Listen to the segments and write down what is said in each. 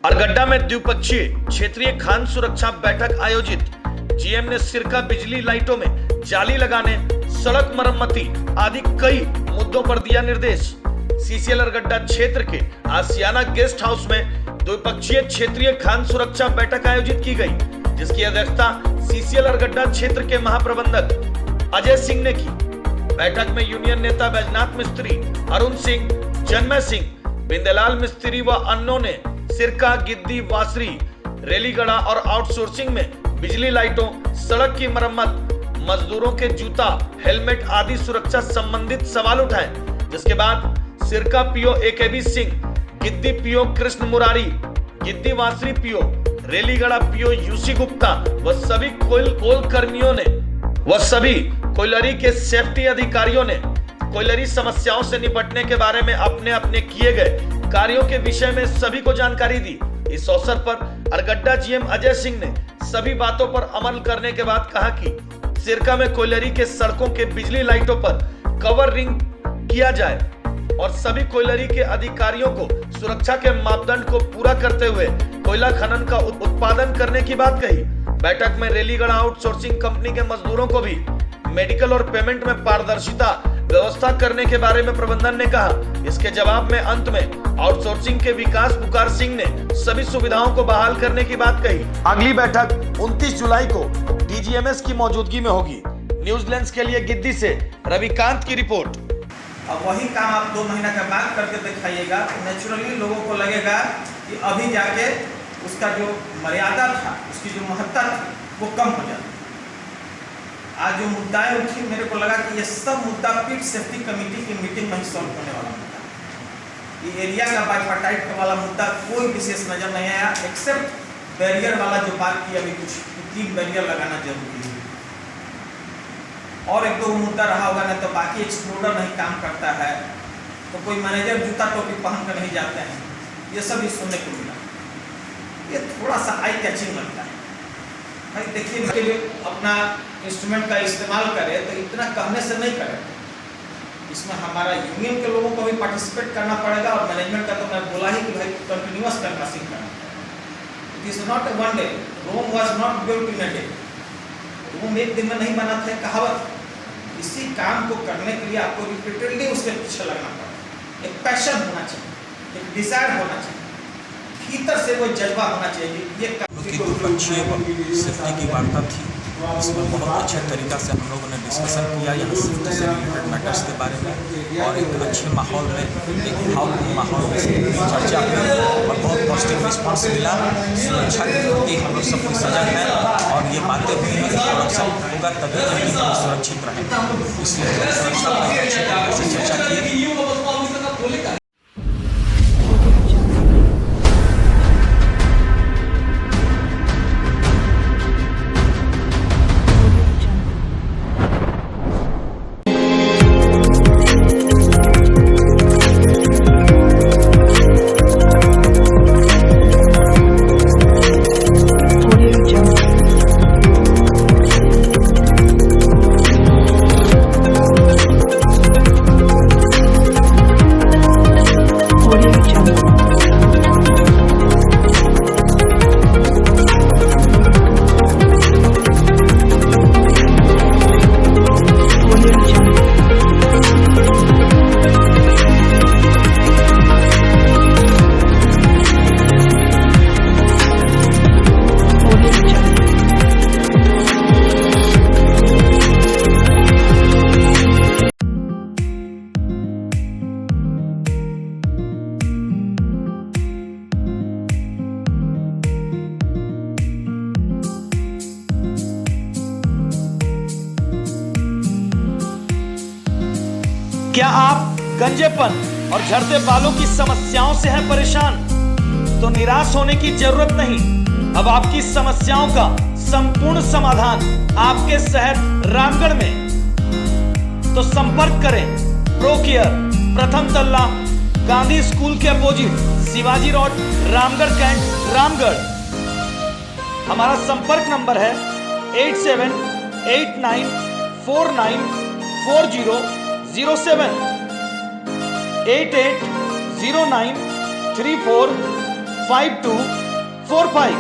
अरगड्डा में द्विपक्षीय क्षेत्रीय खान सुरक्षा बैठक आयोजित। जीएम ने सिरका बिजली लाइटों में जाली लगाने, सड़क मरम्मती आदि कई मुद्दों पर दिया निर्देश। सीसीएल अरगड्डा क्षेत्र के आसियाना गेस्ट हाउस में द्विपक्षीय क्षेत्रीय खान सुरक्षा बैठक आयोजित की गई, जिसकी अध्यक्षता सीसीएल अरगड्डा क्षेत्र के महाप्रबंधक अजय सिंह ने की। बैठक में यूनियन नेता बैजनाथ मिस्त्री, अरुण सिंह, जन्मय सिंह, बिंदेलाल मिस्त्री व अन्यों ने सिरका, गिद्दी, वासरी, रेलीगढ़ा और आउटसोर्सिंग में बिजली लाइटों, सड़क की मरम्मत, मजदूरों के जूता, हेलमेट आदि सुरक्षा संबंधित सवाल उठाए। जिसके बाद Sirka PO AKB Singh, Giddi PO Krishna Murari, Giddi washery PO, Religara PO UC Gupta व सभी कोल कर्मियों ने व सभी कोयलरी के सेफ्टी अधिकारियों ने कोयलरी समस्याओं से निपटने के बारे में अपने अपने किए गए कार्यों के विषय में सभी को जानकारी दी। इस अवसर पर अरगड्डा जीएम अजय सिंह ने सभी बातों पर अमल करने के बाद कहा कि सिरका में कोयलरी के सड़कों के बिजली लाइटों पर कवर रिंग किया जाए और सभी कोयलरी के अधिकारियों को सुरक्षा के मापदंड को पूरा करते हुए कोयला खनन का उत्पादन करने की बात कही। बैठक में रेलीगढ़ा आउटसोर्सिंग कंपनी के मजदूरों को भी मेडिकल और पेमेंट में पारदर्शिता व्यवस्था करने के बारे में प्रबंधन ने कहा। इसके जवाब में अंत में आउटसोर्सिंग के विकास पुकार सिंह ने सभी सुविधाओं को बहाल करने की बात कही। अगली बैठक 29 जुलाई को डीजीएमएस की मौजूदगी में होगी। न्यूजीलैंड के लिए गिद्दी से रविकांत की रिपोर्ट। अब वही काम आप 2 महीना के बाद करके दिखाइएगा तो नेचुरली लोगों को लगेगा कि अभी जाके उसका जो मर्यादा था, उसकी जो महत्ता थी, वो कम हो जाती। आज जो मुद्दाएं उठी, मेरे को लगा कि ये सब मुद्दा पीट सेफ्टी कमेटी की मीटिंग में ही सॉल्व होने वाला मुद्दा। ये एरिया का बाइपार्टाइट वाला मुद्दा कोई विशेष नजर नहीं आया, एक्सेप्ट बैरियर वाला जो बात की, अभी कुछ 3 बैरियर लगाना जरूरी है और 1-2 मुद्दा रहा होगा, नहीं तो बाकी एक्सप्लोडर नहीं काम करता है, तो कोई मैनेजर जूता टोपी पहन कर नहीं जाते हैं, ये सब भी सुनने को मिला। ये थोड़ा सा आई कैचिंग लगता है। भाई देखिए, इसके लिए अपना इंस्ट्रूमेंट का इस्तेमाल करें तो इतना कहने से नहीं करें, इसमें हमारा यूनियन के लोगों को भी पार्टिसिपेट करना पड़ेगा और मैनेजमेंट का तो मैं बोला ही कि भाई कंटिन्यूअस कैनवासिंग करना। It is not a one day, Rome was not built in a day. Rome एक दिन में नहीं बना था, कहावत। इसी काम को करने के लिए आपको रिपीटेडली उसके पीछे लगना पड़ेगा। एक पैशन होना चाहिए, एक डिजायर होना चाहिए, भीतर से वो जज्बा होना चाहिए। ये द्विपक्षीय सेफ्टी की वार्ता थी, इसमें बहुत अच्छे तरीक़ा से हम लोगों ने डिस्कशन किया यहाँ सेफ्टी से रिलेटेड मैटर्स के बारे में और एक अच्छे माहौल में, एक भावपूर्ण माहौल में चर्चा हुई और बहुत पॉजिटिव रिस्पांस मिला। सुरक्षा के प्रति हम लोग सब कुछ सजग हैं और ये बातें हुई हैं कि सुरक्षा होगा तभी कहीं हम सुरक्षित रहें, इसलिए सुरक्षा पर अच्छे तरीके से चर्चा की। क्या आप गंजेपन और झड़ते बालों की समस्याओं से हैं परेशान? तो निराश होने की जरूरत नहीं। अब आपकी समस्याओं का संपूर्ण समाधान आपके शहर रामगढ़ में। तो संपर्क करें प्रो केयर, प्रथम तल्ला, गांधी स्कूल के opposite, Shivaji road, Ramgarh cantt, Ramgarh. हमारा संपर्क नंबर है 8789494007, 880934 5245।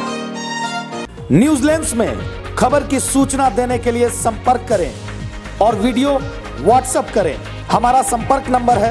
न्यूजीलैंड में खबर की सूचना देने के लिए संपर्क करें और वीडियो व्हाट्सएप करें। हमारा संपर्क नंबर है